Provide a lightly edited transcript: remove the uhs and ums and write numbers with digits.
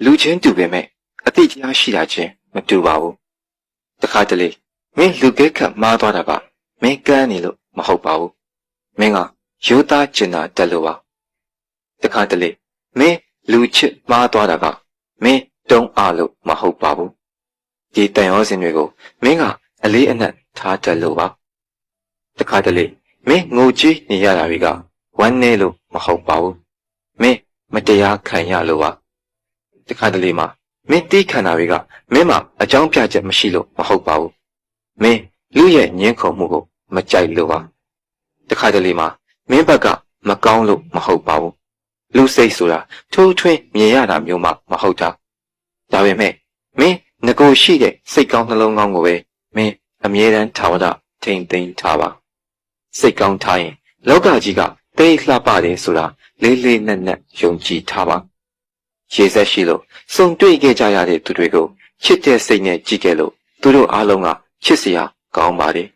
လူချင်းတူပေမဲ့အတိတ်တရားရှိတာချင်းမတူပါဘူးတခါတလေမင်းလူကဲခတ်မှားသွားတာကမင်းကန်းနေလို့မဟုတ်ပါဘူးမင်းကရိုးသားကျင်နာတက်လို့ပါတခါတလေမင်းလူချစ်မှားသွားတာကမင်းတုံးအားလို့မဟုတ်ပါဘူးဒီတန်ရောစင်တွေကိုမင်းကအလေးအနက်ထားတက်လို့ပါတခါတလေမင်းငိုကြည့်နေရတာတွေကဝမ်းနေလို့မဟုတ်ပါဘူးမင်းမတရားခံရလို့ပါတခါတလေမှာမင်းတီးခံတာတွေကမင်းမှာအကြောင်းပြချက်မရှိလို့မဟုတ်ပါဘူးမင်းလူရဲ့ညှင်းခုန်မှုကိုမကြိုက်လို့ပါတခါတလေမှာမင်းဘက်ကမကောင်းလို့မဟုတ်ပါဘူးလူစိတ်ဆိုတာထိုးထွင်းမြင်ရတာမျိုးမှမဟုတ်တာဒါပေမဲ့မင်းငကိုရှိတဲ့စိတ်ကောင်းနှလုံးကောင်းကိုပဲမင်းအမြဲတမ်းထာဝရထိန်သိမ်းထားပါစိတ်ကောင်းထားရင်လောကကြီးကတိတ်လှပတယ်ဆိုတာလေးလေးနက်နက်ယုံကြည်ထားပါရေဆက်ရှိလို့စုံတွေ့ခဲ့ကြရတဲ့သူတွေကိုချစ်တဲ့စိတ်နဲ့ကြည့်ခဲ့လို့သူတို့အားလုံးကချစ်စရာကောင်းပါတယ်